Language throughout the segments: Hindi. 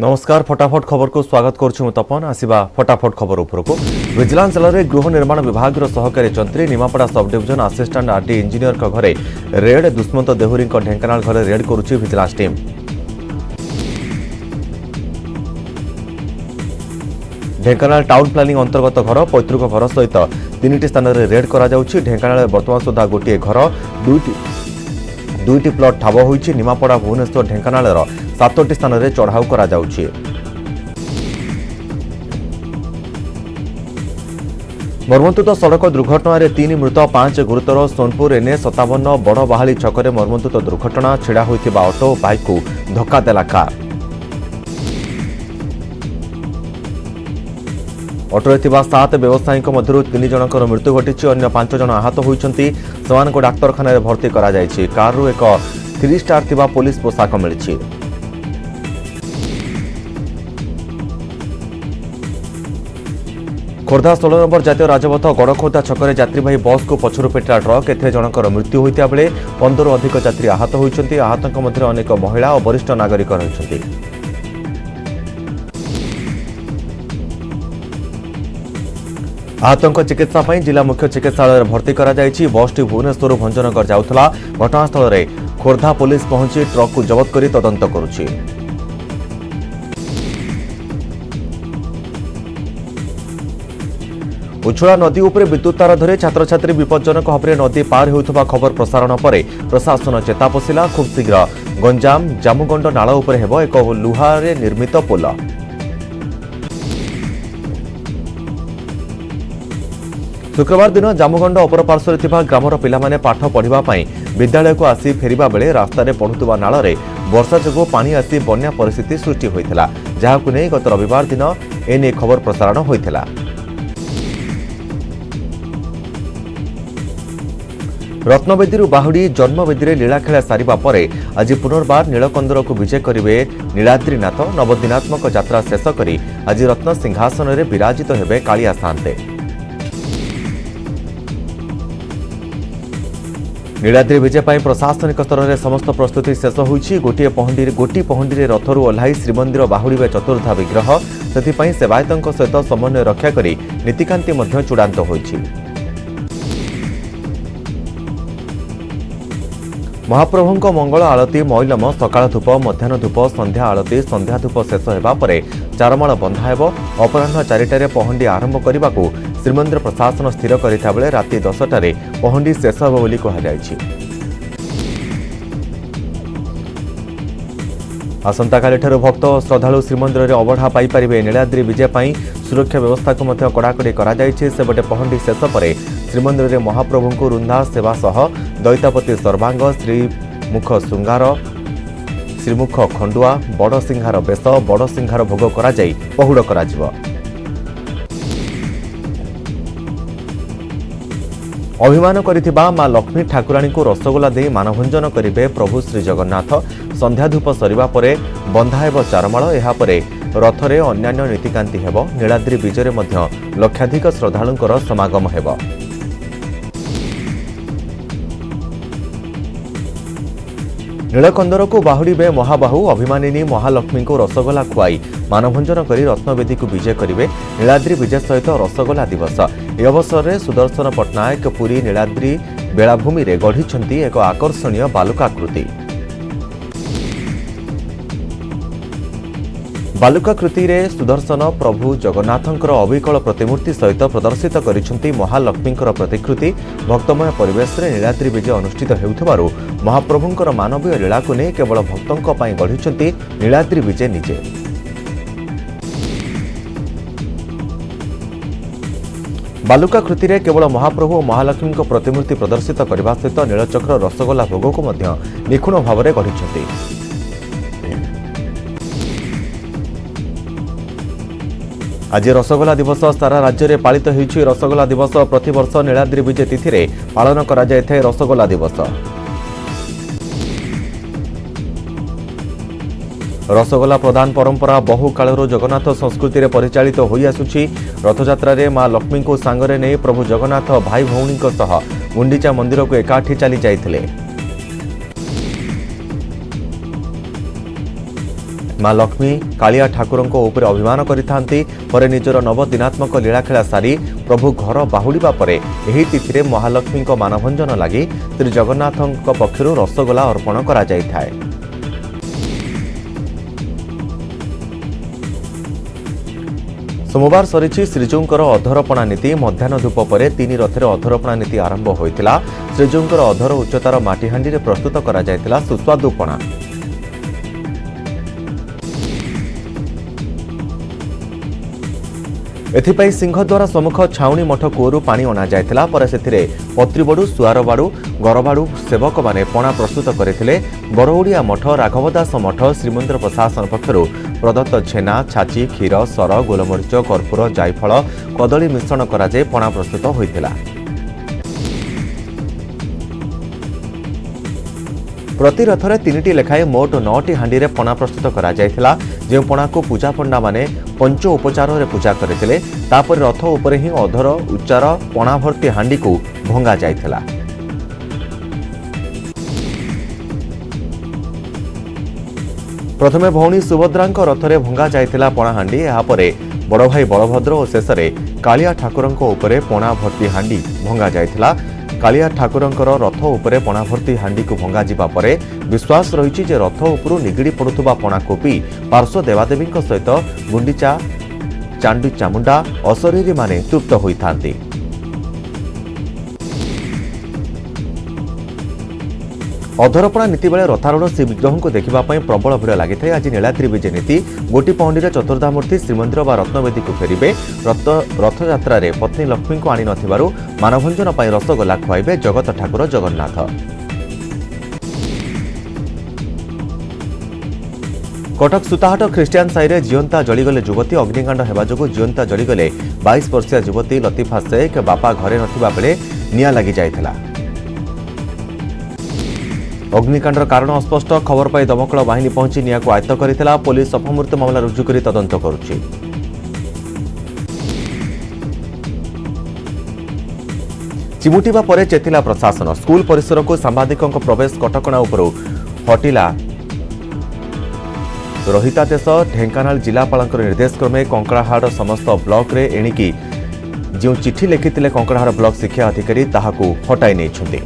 नमस्कार फटाफट खबर को स्वागत करुछु तपन आसिबा फटाफट खबर उपरको विजिलेंस जिले में गृह निर्माण विभाग सहकारी जंत्री Nimapada sub division assistant RD engineer घरे रेड दुष्मंत देहुरी ढेंकानाल घरे रेड करुछि vigilance team. Dhenkanal town planning अंतर्गत घर पैतृक घर सहित 3टी स्थान में रेड करा जाउछि। ढेंकानाल वर्तमान सुधा गोटे घर दुईटी प्लट ठाब होइछि। निमापड़ा भुवनेश्वर ढेंकानाल 7टी स्थान में चढ़ाऊ करा जाउछि। मर्मन्तुद सड़क दुर्घटना 3 मृत 5 गुरुतर। सोनपुर एनए 57 बड़ बाहाली छकरे मर्मन्तुद दुर्घटना छिड़ा होइथिबा ऑटो बाइक को धक्का देला कार। ऑटोरे 7 व्यवसायी मध्य 3 जनकर मृत्यु घटी अन्य 5 जन आहत होइछन्ति। सेमानक डाक्तरखाना भर्ती करा जायछि। कारु एक 3 स्टार थिबा पुलिस पोशाक मिलिछि। खोर्धा 16 नंबर जातीय राजपथ गड़खोर्धा छकरे यात्रीवाही बस को पछरु पेटा ट्रक एथे जनकर मृत्यु होइता बेले 15 अधिक यात्री आहत होइछन्ति। आहतक मध्य अनेक महिला और वरिष्ठ नागरिक रहिछन्ति। आहतों चिकित्सा पर जिला मुख्य चिकित्सालय भर्ती करा जायछि। बसटी भुवनेश्वर भंजनगर जाउथला। घटनास्थल में खोर्धा पुलिस पहुंची ट्रक को जबत करी तदंत करुछि। उछुला नदी उपरे विद्युत तार धरे छात्र छात्री विपज्जनक भाव में नदी पार होउथबा खबर प्रसारण पर प्रशासन चेता पशिला। खूब शीघ्र गंजाम जामुगंड नाल उपरे हेबो एक लुहारे निर्मित पोल। शुक्रवार दिन जामुगंड अपर पार्श्वर थिबा ग्रामर पिलामाने पाठ पढ़िबा पई विद्यालय को आसी फेरिबा बेले रास्तार पड़ुवा नाल रे वर्षा जोगु पानी आसी बन्या परिस्थिति सृष्टि होइथिला। जाहाकु नै गत रविवार दिन एने खबर प्रसारण होइथिला। रत्नवेदी बाहुड़ी जन्मवेदी लीलाखेला सारिबा परे आज पुनर्बार नीलकंदर को विजय करिवे नीलाद्रीनाथ। नवदिनात्मक यात्रा शेष करी आज रत्न सिंहासन में विराजित हेबे कालिया सान्ते। नीलाद्री विजय पर प्रशासनिक स्तर में समस्त प्रस्तुति शेष होइछि। गोटी पहंडी रथरू ओह्लाई श्रीमंदिर बाहुड़े चतुर्धा विग्रह से सेवायतों सहित समन्वय रक्षा करी नीतिकांति मध्य चूड़ांत होइछि। महाप्रभुंक मंगल आलती मैलम सकाळ धूप मध्याह्न धूप संध्या आलती संध्या धूप शेष हेबा परे चारमाळ बंधा हेबो। अपराह्न 4टारे पहंडी आरंभ करने को श्रीमंदिर प्रशासन स्थिर करिथा बेले राति 10टारे पहंडी शेष हेबो बोली कहा जायछि। आसंताकाली ठारू भक्त श्रद्धालु श्रीमंदिर में अबढ़ा पाई परिबे। नीलाद्री विजय पाई सुरक्षा व्यवस्था को मध्य कड़ाकड़ी करा जायछि। सेबटे पहंडी शेष परे श्रीमंदिर में महाप्रभु को रुंधा सेवा सह दैतापति सर्वांग श्रीमुख श्रृंगार श्रीमुख खंडुआ बड़ सिंहार बेश बड़ सिंहार भोग करा जाई पहुड़ करा जिवो। अभिमान करिथिबा मां लक्ष्मी ठाकुराणी को रसगोला दे मानभंजन करिवे प्रभु श्री जगन्नाथ। संध्या धूप सरिबा परे बंधा हेबो चारमाळ। एहा परे रथरे अन्यान्य नीतिकांति हेबो। नीलाद्री विजय मध्य लक्षाधिक श्रद्धालुंकर समागम हेबो। नीलकंदर को बाहुड़े महाबाहु अभिमानिनी महालक्ष्मी को रसगोला खुआई मानभंजन करी रत्नवेदी को विजय करिवे। नीलाद्री विजय सहित रसगोला दिवस ए अवसर में सुदर्शन पट्टनायक पुरी नीलाद्री बेलाभूमि रे गढ़ी एक आकर्षणीय बालुकाकृति। बालुकाकृति रे सुदर्शन प्रभु जगन्नाथंकर अविकल प्रतिमूर्ति सहित प्रदर्शित करिसेंती महालक्ष्मींकर प्रतिकृति। भक्तमय परिवेश रे नीलाद्री विजय अनुष्ठित हेउथबारु महाप्रभुंकर मानवीय लीला को नहीं केवल भक्तों पर गढ़ी नीलाद्री विजय निजे। बालुकाकृति रे केवल महाप्रभु और महालक्ष्मी प्रतिमूर्ति प्रदर्शित करने सहित नीलचक्र रसगोला भोग को मध्य निखुण भाव में गढ़ी। आज रसगोला दिवस सारा राज्य में पालित होइछि। रसगोला दिवस प्रतिवर्ष नीलाद्री विजय तिथि रे पालन करा जायथे रसगोला दिवस। रसगोला प्रदान परंपरा बहु कालरू जगन्नाथ संस्कृति रे परिचालित होई आसुछि। रथयात्रा रे मां लक्ष्मी को सांगरे नै प्रभु जगन्नाथ भाई भौणी सह गुंडीचा मंदिर को एकाठी चली जाइथिले। माँ लक्ष्मी कालिया ठाकुरଙ୍କ ଉପରେ ଅଭିମାନ କରିଥାନ୍ତି। ପରେ ନିଜର ନବଦିନାତ୍ମକ ଲୀଳାଖେଳା ସାରି ପ୍ରଭୁ ଘର ବାହୁଡ଼ିବା ପରେ ଏହି ତିଥିରେ ମହାଲକ୍ଷ୍ମୀଙ୍କ ମାନଭଞ୍ଜନ ଲାଗି ଶ୍ରୀ ଜଗନ୍ନାଥଙ୍କ ପକ୍ଷରୁ ରସଗୋଲା ଅର୍ପଣ କରାଯାଇଥାଏ। सोमवार सरी श्रीजूंकर अधरपणा नीति मध्याह्न धूप पर 3 रथर अधरपणा नीति आरंभ होता। श्रीजूंकर अधर उच्चतार माटीहांडी प्रस्तुत करा जायतिला सुस्वादु पणा। एथिपाई सिंहद्वार सम्मुख छाउणी मठ कूअरु पानी अणा जायतिला। पर सेथिरे पत्रीबड़ू सुआरबाड़ू गरबाड़ू सेवक माने पणा प्रस्तुत करथिले। बरौड़िया मठ राघवदास मठ श्रीमंदिर प्रशासन पक्षरु प्रदत्त छेना छाची क्षीर सर गोलमरीच कर्पूर जायफल कदली मिश्रण कराଯାଇ पणा प्रस्तुत होइतिला। प्रति रथरे 3टी लेखाएं मोट 9टी हांडी रे पणा प्रस्तुत करा जायतिला। जे पणा को पूजा पंडा माने पंच उपचार रे पूजा करथिले। तापर रथ उपरे ही अधर उच्चार पणा भर्ती हांडी को भंगा जायतिला। प्रथमे भौणी सुभद्रांक रथरे भंगा जायतिला पणा हांडी। यापरे बड़ भाई बलभद्र और शेषरे कालिया ठाकुरंक उपरे पणा भर्ती हांडी भंगा जायतिला। कालिया ठाकुरंकर रथ उपरे पणा भर्ती हांडी को भंगा जिबा परे विश्वास रहिछि जे रथ उपरु निगिड़ी पड़ुथुबा पणा को पी पार्श्व देवादेवींक सहित गुंडीचा चांडी चामुंडा अशरीरी माने तृप्त होइथांती। अधरपणा नीति बेले रथारूढ़ श्री विग्रह को देखा प्रबल भिड़ लगी था। आज नीलाद्री विजे नीति गोटी पहुंडी चतुर्धामूर्ति श्रीमंदिर व रत्नवेदी को फेरिबे। रथयात्रा रे पत्नी लक्ष्मी को आनी नथिबारु मानभंजन पाई रसगोला खुआइबे जगत ठाकुर जगन्नाथ। कटक सुताहाट ख्रिस्टियान साई जीवंता जलीगले युवती अग्निकांड हेबा जोगु जीवंता जलीगले 22 वर्षीय युवती लतीफा शेख बापा घरे नथिबा बेले निया लागि जायथिला। अग्निकांडर कारण अस्पष्ट। खबर पाई दमकल बाहिनी पहुंची निया को आयत्त करितला। पुलिस अपमृत्यु मामला रुजु करी तदंत करुछि। चिमुटिबा परे चेतिला प्रशासन। स्कूल परिसर को सांबादिकों प्रवेश कटकणा उपरु हटिला रहितादेश। ढेंकानाल जिलापालंकर निर्देश क्रमे कंकड़ाहाड़ समस्त ब्लॉक रे एणिकी जो चिठी लिखिथिले कंकड़ाहाड़ ब्लॉक शिक्षा अधिकारी ताहाकू हटाई नैछन्ति।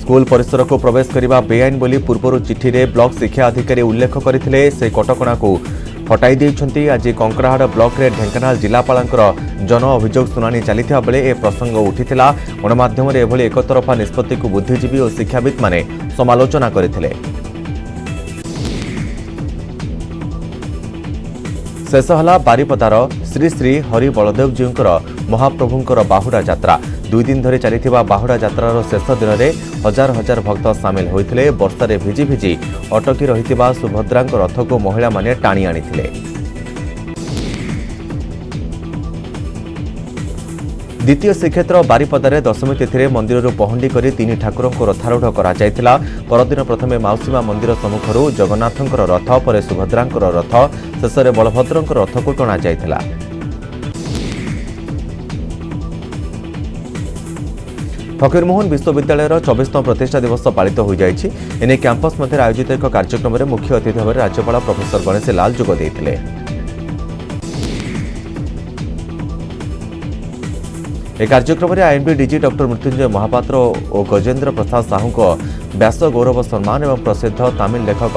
स्कूल परिसर को प्रवेश करने बेआईन बोली पूर्व चिठी रे ब्लॉक शिक्षा अधिकारी उल्लेख करथिले। से कटकणा को हटाई देइछन्ति। आज कंकड़ाहाड़ ब्लॉक रे ढेंकानाल जिलापालंकर जन अभियोग सुनानी चलिथिबा बेले ए प्रसंग उठिथिला। गणमाध्यम रे एभली एकतरफा निष्पत्ति को बुद्धिजीवी और शिक्षाविद माने समालोचना करथिले। शेष हला बारिपदार श्री श्री हरि बलदेव जीउंकर महाप्रभुंकर बाहुड़ा यात्रा। 2 दिन धरी चलिथिबा बाहुड़ा यात्रार शेष दिन में हजार हजार भक्त सामिल होइथिले। वर्षारे भिजी भिजी अटकी रहिथिबा सुभद्रांक रथ को महिला माने टाणी आनिथिले। द्वितीय श्रीक्षेत्र बारिपदारे दशमी तिथि मंदिर पहंडी कर 3 ठाकुर को रथारूढ़ करा जायतिला। परदिन प्रथमे माउसीमा मंदिर सम्मुखरू जगन्नाथंकर रथ पर सुभद्रांकर रथ शेषे बलभद्रंकर रथ को टणा जायतिला। फकीरमोहन विश्वविद्यालय 24तम प्रतिष्ठा दिवस पालित हो जायछि। एने कैंपस मध्य आयोजित एक कार्यक्रम में मुख्य अतिथि भाव राज्यपाल प्रोफेसर गणेश लाल जोग देइथिले। ए कार्यक्रम में INB DG doctor Mrutyunjay Mohapatra और गजेंद्र प्रसाद साहू को व्यास गौरव सम्मान एवं प्रसिद्ध तमिल लेखक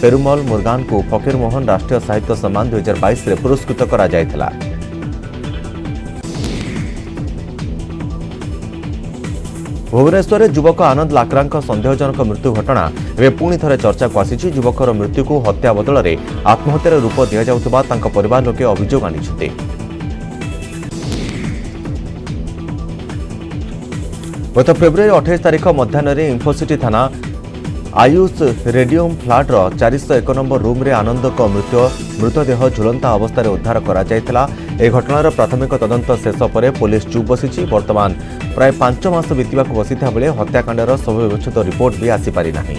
पेरुमल मुरुगान को फकीरमोहन राष्ट्रीय साहित्य सम्मान 2022 में पुरस्कृत करा जायतिला। भुवनेश्वर युवक आनंद लाक्रा सन्देहजनक मृत्यु घटना एवं पुणी थे चर्चा को आसी। युवकर मृत्यु को हत्या बदल में आत्महत्यार रूप दि जाउथबा तांका परिवार लोके अभियोग आनिछन्ते। गत फेब्रुआरी 28 तारिख मध्याह्न इंफोसिटी थाना आयुष रेडियम फ्लाट्र 401 नंबर रूम रे आनंद को मृतदेह झुलंता अवस्था उद्धार करा जायतिला। ए घटनार प्राथमिक तदंत शेष पर पुलिस चुप बसी। वर्तमान प्राय 5 मास बीतवा बसीता बेले हत्याकांडर सविच्छेद रिपोर्ट भी आसीपारि नाही।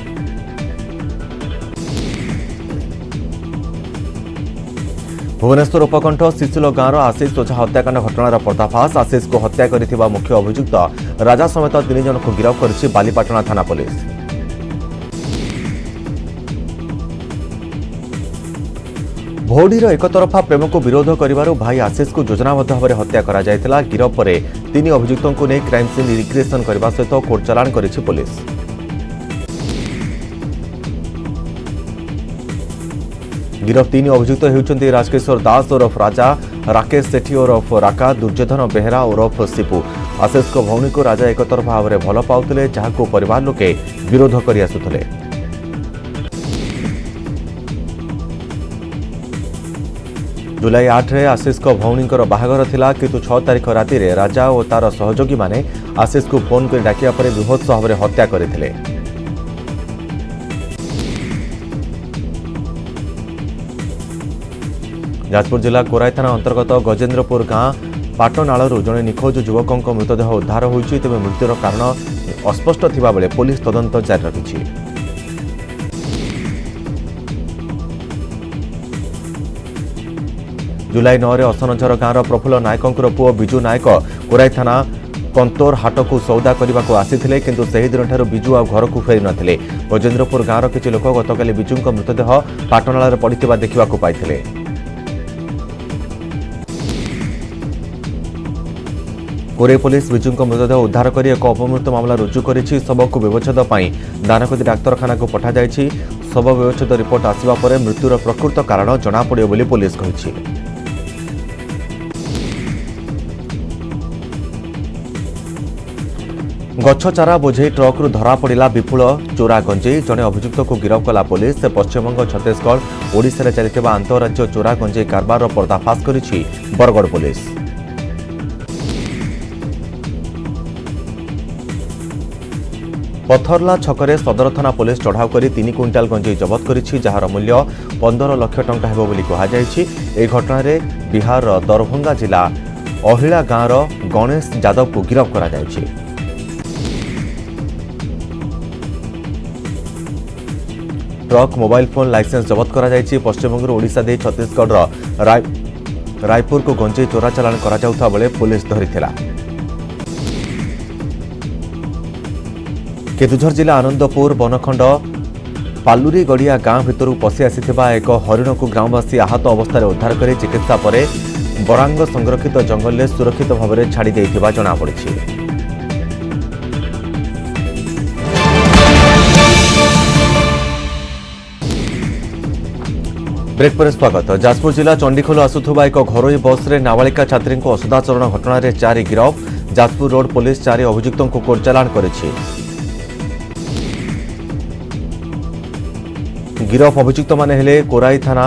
भुवनेश्वर उपकंठ शिशुल गाँवर आशीष ओझा हत्याकांड घटनार पर्दाफाश। आशीष को हत्या करिथिबा मुख्य अभियुक्त राजा समेत 3 जन को गिरफ्त करिछि बालीपाटना थाना पुलिस। भौडीर एकतरफा प्रेम को विरोध करिबारु भाई आशीष को योजनाबद्ध भाव हत्या करा जायतिला। गिरफ पर 3 अभियुक्तों को नहीं क्राइम सीन रिक्रिएशन करने सहित कोर्ट चालाण करिछि पुलिस। गिरफ 3 अभियुक्त होउछन्ति राजकिशोर दास ओरफ राजा, राकेश सेठी ओरफ राका, दुर्योधन बेहरा ओरफ सिपू। आशीष को भौणी को राजा एकतरफा भाव में भल पाउथिले, जहाको परिवार लोके विरोध करि आसुथिले। जुलाई 8 रे आशीष को भौणी बाहागर थिला, किंतु 6 तारिख राति रे राजा और तार सहयोगी माने आशीष को फोन कर डाकिया पर विभत्स भाव में हत्या करथिले। जाजपुर जिला कोराई थाना अंतर्गत गजेन्द्रपुर गां पाटनालू जड़े निखोज युवकों मृतदेह उद्धार होइछि, तेबे मृत्युर कारण अस्पष्ट थिबा बेले पुलिस तदंत जारी रखिछि। जुलाई 9 रे असनझर गांर प्रफुल्ल नायकों पुओ बिजू नायक कोराई थाना कंतोर हाट को सौदा करने को आसीथिले, किंतु सही दिन ठारू बिजू आ घर को फेरी नथिले। गजेन्द्रपुर गांर किछि लोक गतकाली बिजूंक मृतदेह पाटनाल पड़िथिबा देखिबाकू पाइथिले। कोरे पुलिस बिजूंक मृतदेह उद्धार कर एक अपमृत्यु मामला रुजु करिछि। शव को व्यवच्छेद पाई दानकदी डाक्तरखाना को पठा जाइछि। शव व्यवच्छेद रिपोर्ट आसिबा परे मृत्युर प्रकृत कारण जना पड़ियो बोली पुलिस कहिछि। गछ चारा बोझे ट्रक रु धरा पड़ा विपुल चोरा गंजेई। जड़े अभियुक्त को गिरफ कला पुलिस। पश्चिमबंग, छत्तीसगढ़, ओडिशा चलता अंतरराज्य चोरा गंजेई कारबार पर्दाफाश करिछि बरगड़ पुलिस। पथरला छकरे सदर थाना पुलिस चढ़ाऊ कर 3 क्विंटाल गंजेई जबत करिछि, जार मूल्य 15 लाख टंका हेबो बोली कहुଯାଇଛି। एही घटना रे बिहार दरभंगा जिला अहिला गांर गणेश यादव को गिरफ करा जायछि। ट्रक, मोबाइल फोन, लाइसेंस जबत करा जायछि। पश्चिमबंग ओडिशा दे छत्तीसगढ़ रायपुर को गंजेई चोरा चालान करा जाउथा बेले पुलिस धरिथिला। केन्दुझर जिला आनंदपुर बनखंड पालुरी गड़िया गांव भितर पशि आसीथिबा एक हरिण को ग्रामवासी आहत अवस्था उद्धार कर चिकित्सा पर बरांग संरक्षित जंगल में सुरक्षित भाव में छाड़ी देइथिबा जଣା पड़िछि। ब्रेक पर स्वागत। जाजपुर जिला चंडीखोल आसुथुबा एक घरोई बस रे नाबालिका छात्री को असदाचरण घटना रे 4 गिरफ। जाजपुर रोड पुलिस 4 अभियुक्तों को कोर्ट चालाण करिछि। गिरफ अभियुक्त माने हेले कोराई थाना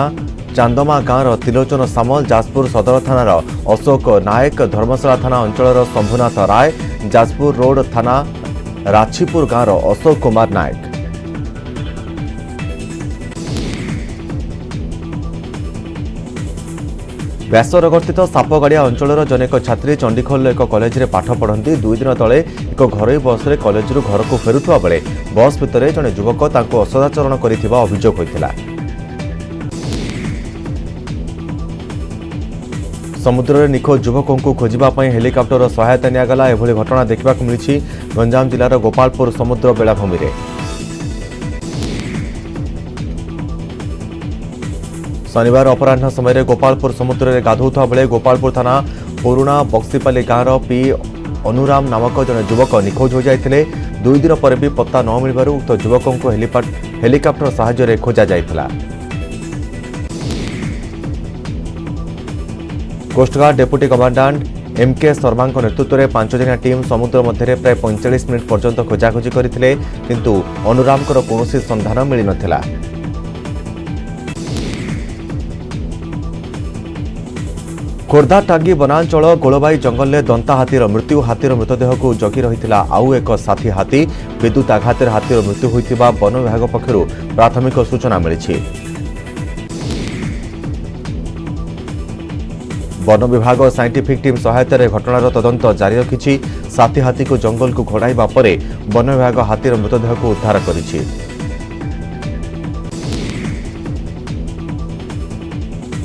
चांदमा गांर त्रिलोचन सामल, जाजपुर सदर थानार अशोक नायक, धर्मशाला थाना अंचल शंभुनाथ राय, जाजपुर रोड थाना राछीपुर गांर अशोक कुमार नायक। व्यासनगर सापगाड़िया अंचल जनेक छात्री चंडीखोल एक कॉलेज रे पाठ पढ़ती। 2 दिन तले एक घरोई बस रे कॉलेज रु घर को फेरुवा बेले बस भितर जड़े युवक तांको असदाचरण करिथिबा अभियोग होइतिला। समुद्र रे निखोज युवकों को खोजिबा पई हेलिकॉप्टर सहायता नियागला। एभली घटना देखा मिली गंजाम जिलार गोपालपुर समुद्र बेलाभूमि रे। शनिवार अपराह्न समय गोपालपुर समुद्र में गाधौता बेले गोपालपुर थाना पुराणा बक्सीपाली गांव पी अनुराम नामक जड़े युवक निखोज हो जाते। 2 दिन पर भी पत्ता न मिलवर उक्त युवकों को हेलिकॉप्टर साहाय्य खोजा जाइथिला। Coast guard deputy commandant MK Sharma नेतृत्व में 5 जणिया टीम समुद्र मध्य प्राय 45 मिनिट पर्यंत खोजाखोजी करथिले, किंतु अनुरामकर कौनसी संधान मिल नथिला। खोर्धा टांगी वनांचल गोलबाई जंगल में दंता हाथीर मृत्यु। हाथीर मृतदेह को जगी रही आउ एक साथी हाथी। विद्युत आघात हाथीर मृत्यु होइतिबा वन विभाग पक्षरु प्राथमिक सूचना मिली। वन विभाग साइंटिफिक टीम सहायतार घटनार तदंत जारी रखिछि। साथी हाथी को जंगल को घोड़ाइबा परे वन विभाग हाथीर मृतदेह को उद्धार करिछि।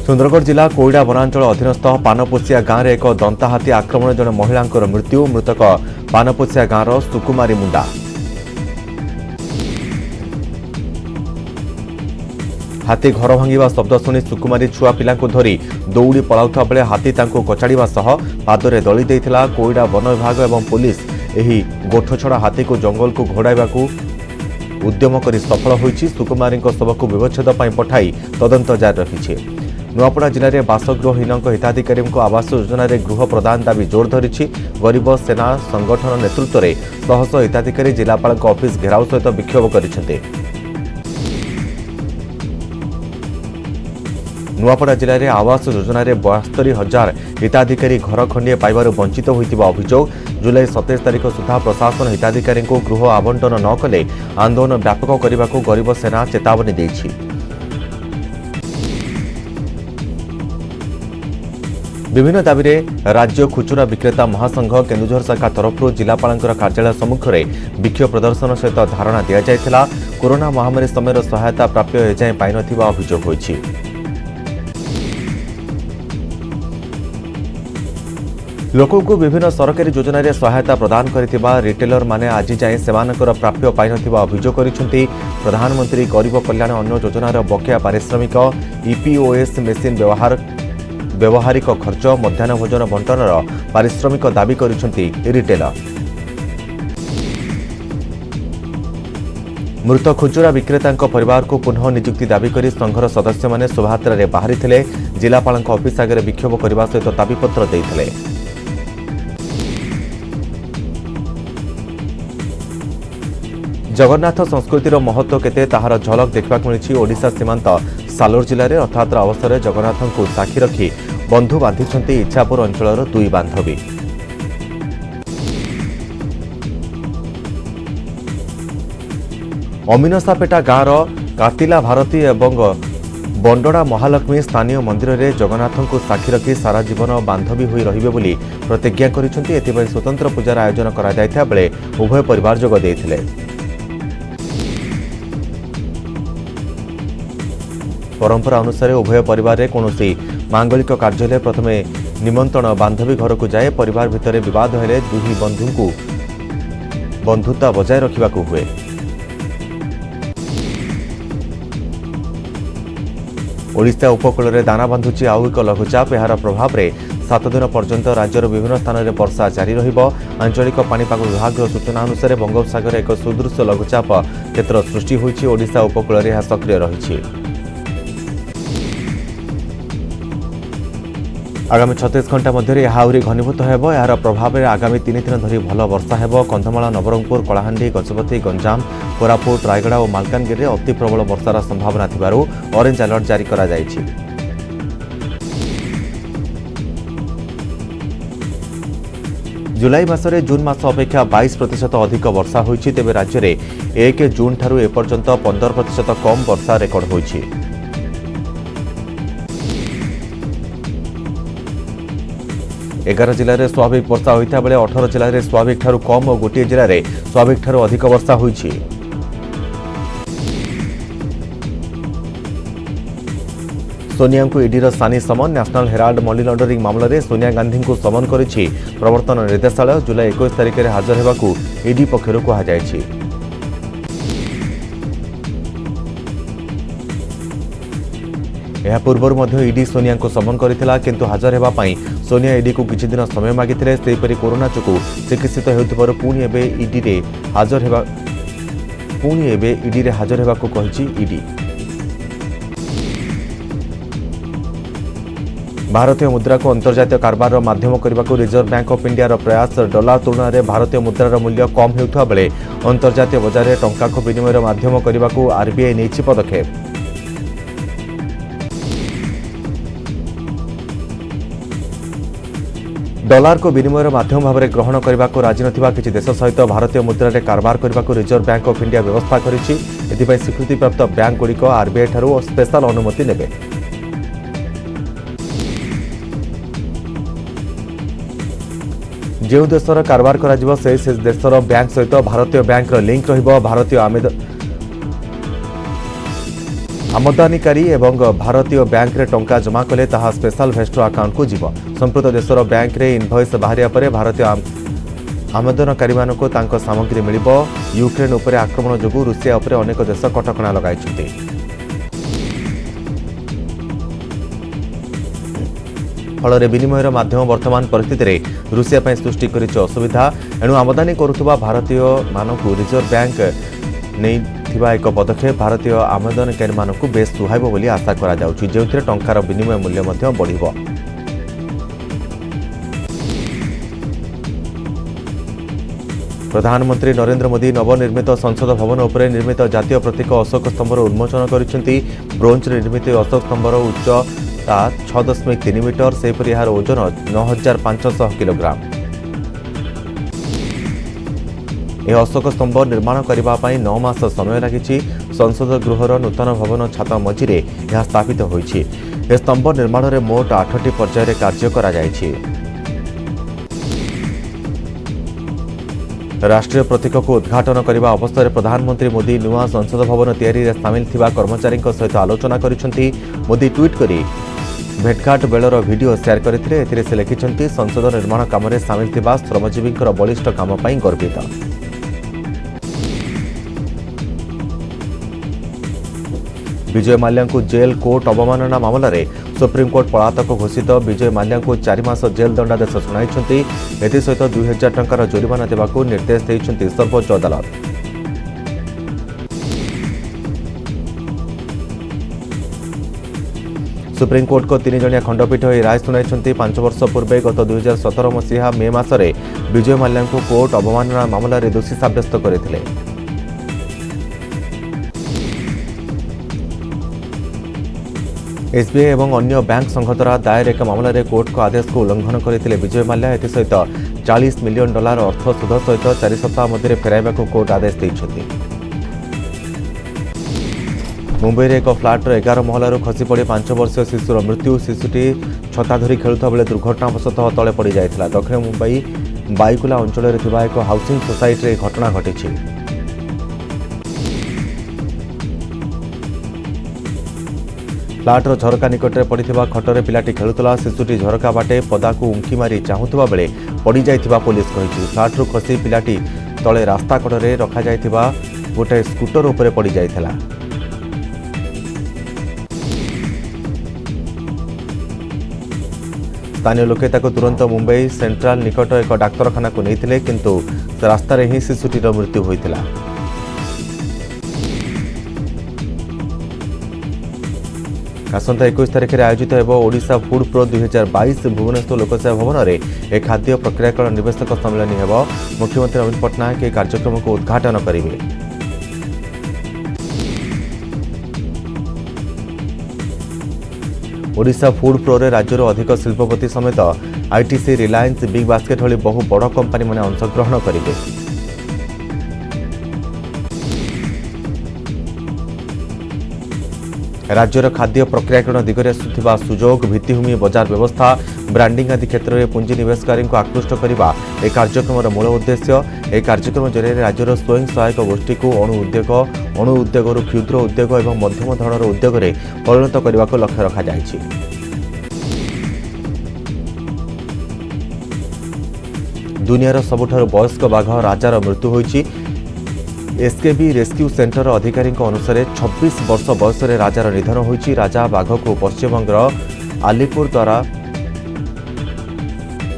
सुंदरगढ़ जिला कोईडा वनांचल अधीनस्थ पानपोसिया गांव में एक दंता हाथी आक्रमण जड़े महिला मृत्यु। मृतक पानपोसिया गांव सुकुमारी मुंडा। हाथी घर भांगा शब्द शुणी सुकुमारी छुआ पिला धरी दौड़ी पलाउता बेले हाथी तांको कचाड़ा सह पादरे दली देइथिला। कोईडा वन विभाग और पुलिस एही गोठछड़ा हाथी को जंगल को घोड़ाइबा उद्यम करी सफल होईछि। सुकुमारी शव को व्यवच्छेद पठाई तदंत जारी रखिछि। नुआपड़ा जिले में बासगृहहीन हिताधिकारी आवास योजन गृह प्रदान दाबी जोर धरी। गरीब सेना संगठन नेतृत्व में शह शह हिताधिकारी जिलापाल ऑफिस घेराव सहित विक्षोभ कर। नुआपड़ा जिले में आवास योजन 72,000 हिताधिकारी घर खंडे पाइबार वंचित होइतिबा अभियोग। जुलाई 27 तारिख सुधा प्रशासन हिताधिकारी गृह आवंटन न कले आंदोलन व्यापक करने को गरीब सेना चेतावनी देछि। विभिन्न दाबी राज्य खुचुरा विक्रेता महासंघ केन्दुझर शाखा तरफ जिलापाल कार्यालय सम्मुख में विक्षोभ प्रदर्शन सहित धारणा दि जाइथिला। कोरोना महामारी समय सहायता प्राप्य एजाएं पाई नथिबा अभियोग होइछि। लोकों को विभिन्न सरकारी योजन सहायता प्रदान करथिबा रिटेलर माने आज जाए सेमानकर प्राप्य पाई नथिबा अभियोग करिसेंति। प्रधानमंत्री गरीब कल्याण अन्न योजनार बकेया पारिश्रमिक ईपीओएस मेसिन व्यवहारिक खर्च मध्याह्न भोजन बंटनर पारिश्रमिक दाबी करिसेंति रिटेलर। मृत खुचुरा विक्रेता परिवार को पुनः नियुक्ति दाबी कर संघर सदस्य माने शोभायात्रा रे बाहरी थिले। जिलापाल ऑफिस आगे विक्षोभ करने सहित दाबीपत्र देइथिले। जगन्नाथ संस्कृतिर महत्व केते ताहार झलक देखा मिली। ओडिशा सीमांत सालोर जिले में रथयात्रा अवसर में जगन्नाथ को साक्षी रखी बंधु बांधिछंती इच्छापुर अंचलर दुई बांधवी। अमीनसापेटा गाँवर कातिला भारती एवं बंडड़ा महालक्ष्मी स्थानीय मंदिर में जगन्नाथ को साक्षी रखी सारा जीवन बांधवी होई रहिबे बोली प्रतिज्ञा करिसेंती। एथिପାଇଁ स्वतंत्र पूजार आयोजन करा जायथा बेले उभय परिवार जोग देइथिले। परंपरा अनुसार उभय परिवार में कौन मांगलिक कार्य प्रथम निमंत्रण बांधवी घर को जाए। परिवार भितर विवाद हेले दुही बंधु को बंधुता बजाय रखा हुए। ओडिशा उपकूल में दाना बांधुची आउ एक लघुचाप। यार प्रभाव में 7 दिन पर्यंत राज्यर विभिन्न स्थान में वर्षा जारी रहिबो। आंचलिक पाणीपाग विभाग सूचना अनुसार बंगोपसागर एक सुदृश्य लघुचाप क्षेत्र सृष्टि होइछि। ओडिशा उपकूल में यह सक्रिय रही। आगामी 36 घंटा मध्य आहरी घनीभूत होब। यार प्रभाव में आगामी 3 दिन धरी भल वर्षा हेब। कंधमाल नवरंगपुर कलाहांडी गजपति गंजाम कोरापुट रायगड़ा और मालकानगिरी में अति प्रबल वर्षार संभावना थिबारु ऑरेंज अलर्ट जारी करा जायछि। जुलाई मासरे जून मास अपेक्षा 22% अधिक वर्षा होइछि। तेबे राज्य में 1 जून ठारू एपर्यंत 15% कम वर्षा रेकर्ड होइछि। एगार जिले में स्वाभाविक वर्षा होता बेले 18 जिले में स्वाभाविक ठारू कम और गोटे जिले में स्वाभाविक ठारू अधिक वर्षा होइछि। सोनिया को ईडीर सानी समन। नेशनल हेराल्ड मनी लॉन्ड्रिंग मामले में सोनिया गांधी को समन करिछि प्रवर्तन निर्देशालय। जुलाई 21 तारिख में हाजर होगाकू ईडी पक्षरु कहुଯାଇଛି। यह पूर्व ईडी सोनिया को समन करथिला किंतु हाजर हेबा पई सोनिया ईडी को किछि दिन समय मागिथिले। सेहिपरि कोरोना चुकु चिकित्सित हेउथिबारु पुणी एबे ईडी रे हाजर हेबाकू कहिछि ईडी। भारतीय मुद्रा को अंतर्जातीय कारबार माध्यम करने को रिजर्व बैंक ऑफ इंडिया प्रयास। डॉलर तुलना में भारतीय मुद्रार मूल्य कम होता बेले अंतर्जातीय बजार में टंका को विनिमय माध्यम करने को आरबीआई नेछि पदक्षेप। डॉलर को विनिमय माध्यम भाव में ग्रहण करने को राजी नथिबा किछि देश सहित भारतीय मुद्रा रे कारबार करने को रिजर्व बैंक ऑफ इंडिया व्यवस्था करिछि। एथिପାଇଁ स्वीकृति प्राप्त बैंक गुड़िक आरबीआई ठारू स्पेशल अनुमति नेबे। जो देशर कारबार करा से देशर बैंक सहित भारतीय बैंक लिंक रहिबो। भारतीय आमदानीकारी एवं भारतीय बैंक रे टंका जमा कले ताहा स्पेशल भेस्टर अकाउंट को जीव। संप्रत देशर बैंक रे इनवॉइस बाहरिया परे भारतीय आमदानकारी मानक तांको सामग्री मिलिबो। यूक्रेन उपरे आक्रमण जोगु रूसिया उपरे अनेक देश कटकणा लगाइछथि। फल विनिमयर माध्यम वर्तमान परिस्थिति में रुषिया पर सृष्टि कर असुविधा। एणु आमदानी करुवा भारतीय मानक रिजर्व बैंक नहीं एक पदक्षेप भारतीय आमदानीकारी मानक बेस सुहाइब बोली आशा करा जाउछि, जेउथिरे टंकार विनिमय मूल्य मध्य बढ़िबो। प्रधानमंत्री नरेंद्र मोदी नवनिर्मित संसद भवन उपर निर्मित जातीय प्रतीक अशोक स्तंभर उन्मोचन करिसेंति। ब्रोंज निर्मित अशोक स्तंभर उच्चता 6.3 मीटर, सेपरि यार ओजन 9500 किलोग्राम। यह अशोक स्तंभ निर्माण करने 9 मास समय लगी। संसद गृहर नूतन भवन छात मझिरे यह स्थापित होइछि। यह स्तंभ निर्माण में मोट 8टी पर्यायर कार्य करा जाइछि। राष्ट्रीय प्रतीक को उद्घाटन करने अवसर प्रधानमंत्री मोदी नुआ संसद भवन तैयारी में सामिल थिबा कर्मचारी सहित आलोचना करिसेंति। मोदी ट्वीट करी भेटघाट बेलर वीडियो शेयर करथिले। एथिरे से लिखिसेंति, संसद निर्माण काम में सामिल थिबा श्रमजीवींकर बलिष्ठ काम पई गर्वित। विजय माल्या को जेल कोर्ट अवमानना मामला रे सुप्रीमकोर्ट पलातक घोषित विजय माल्या को 4 मास जेल दंडादेश शुणाई। एसहित 2000 टंकार जोरिमाना देवाक निर्देश देइछन्ति सर्वोच्च अदालत। सुप्रीमकोर्ट को 3 जणिया खंडपीठ यह राय शुणाई। 5 वर्ष पूर्व गत 2017 मसीहा मे मासरे विजय माल्या को कोर्ट अवमानना मामला रे दोषी साब्यस्त करथिले। एसबीआई एवं अन्य बैंक संघ द्वारा दायर एक मामला रे कोर्ट को आदेश को उल्लंघन करथिले विजय माल्या। एसहित $40 मिलियन अर्थ सुध सहित 4 सप्ताह मध्य फेराइबा को कोर्ट आदेश देइछन्ति। मुंबई रे एक फ्लाट 11 महलारू खसी पड़ी 5 वर्षीय शिशुर मृत्यु। शिशुटी छता धरी खेलुता बेले दुर्घटनावशतः तले पड़ जाइथिला। दक्षिण मुंबई बाईकुला अंचल रे थिबा एक हाउसिंग सोसाइटी रे घटना घटिछि। फ्लाटर झरका निकट में पड़ा खटरे पिलाटी खेलुला। शिशुटी झरका बाटे पदा को उंकी मारी चाहूबा बेले पड़ जाइथिबा पुलिस कहिछि। फ्लाटरू खसी पिलाटी तले रास्ता कड़े रखा जाइथिबा गोटे स्कूटर उपरे पड़ जाइथिला। स्थानीय लोके ताको तुरंत मुंबई सेंट्रल निकट एक डाक्तरखाना को नहीं, किंतु रास्तार ही शिशुटीर मृत्यु होइथिला। आसंता 21 तारिख में आयोजित होगा ओडिशा फूड प्रो 2022 भुवनेश्वर लोकसेवा भवन में एक खाद्य प्रक्रियाकरण निवेशक सम्मेलन होगा। मुख्यमंत्री नवीन पट्टनायक यह कार्यक्रम को उद्घाटन करेंगे। ओडिशा फूड प्रो रे राज्यर अधिक शिल्पपति समेत आईटीसी, रिलायंस, बिग बास्केट भली बहु बड़ कंपनी मैंने अंशग्रहण करेंगे। राज्यर खाद्य प्रक्रियाकरण दिगरे आसुथिबा सुजोग, भित्तिभूमि, बजार व्यवस्था, ब्रांडिंग आदि क्षेत्र में पुंजी निवेशकारी को आकृष्ट करने एक कार्यक्रम मूल उद्देश्य। एक कार्यक्रम जरिए राज्यर स्वयं सहायक गोष्ठी को अणु उद्योग क्षुद्र उद्योग और मध्यम धरणर उद्योग में परिणत करने को लक्ष्य रखा जायछि। दुनियार सबुठारु वयस्क बाघ राजार मृत्यु होइछि। एसकेबी रेस्क्यू सेंटर अधिकारी अनुसार 26 वर्ष बयस राजार निधन होइछि। राजा बाघ को पश्चिमबंगर आलीपुर द्वारा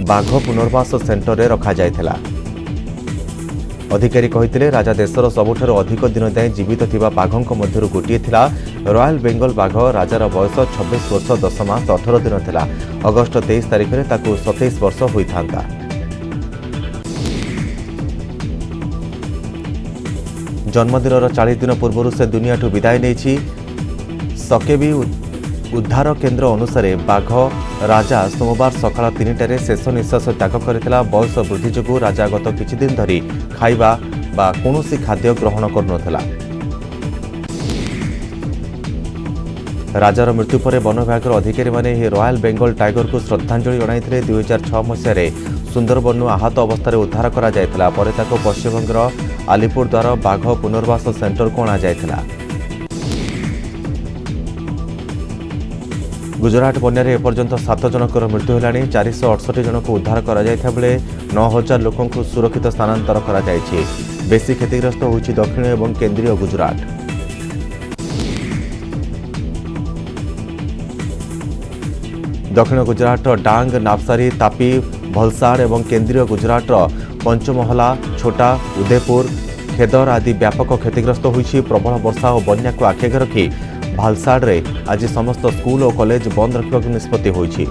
बाघ पुनर्वास सेंटर में रखा जायथिला। अधिकारी कहिथिले राजा देशर सबुठारु अधिक दिन जाए जीवित थिबा बाघंक मध्यरु गोटिए थिला। रॉयल बेंगल बाघ राजार बयस 26 वर्ष 10 मास 18 दिन थिला। अगस्त 23 तारिख में ताकू 27 वर्ष होइथांता। जन्मदिनर 40 दिन पूर्व से दुनिया ठू विदाय नहीं। सकेबी उद्धार केन्द्र अनुसार बाघ राजा सोमवार सकाळ 3टारे शेष निश्वास त्याग करथिला। बयस वृद्धि जोगु राजा गत किछि दिन धरी खाइबा बा कोनोसी खाद्य ग्रहण करनथिला। राजार मृत्यु पर वन विभाग अधिकारी माने रॉयल बेंगल टाइगर को श्रद्धांजलि जणाइथिले। 2006 मसीह सुंदरबन आहत अवस्था उद्धार करा जायथिला। परे ताको पश्चिमबंगर आलीपुर द्वारा बाघ पुनर्वास सेंटर को अणा जायथिला। गुजरात बन्यारे एपर्यंत 7 जनकर मृत्यु होलानी। 468 जन को उद्धार करा जायथा बेले 9000 लोकों को सुरक्षित स्थानांतर करा जायछि। बेसी क्षतिग्रस्त होइछि दक्षिण एवं केंद्रीय गुजरात। दक्षिण गुजरात डांग नावसारी तापी भलसाड़ और केंद्रीय गुजरात पंचमहला छोटा उदयपुर खेदर आदि व्यापक क्षतिग्रस्त होइछि। प्रबल वर्षा और बन्या को आखि रखी भालसाड़ रे आज समस्त स्कूल और कॉलेज बंद रखा निष्पत्ति होइछि।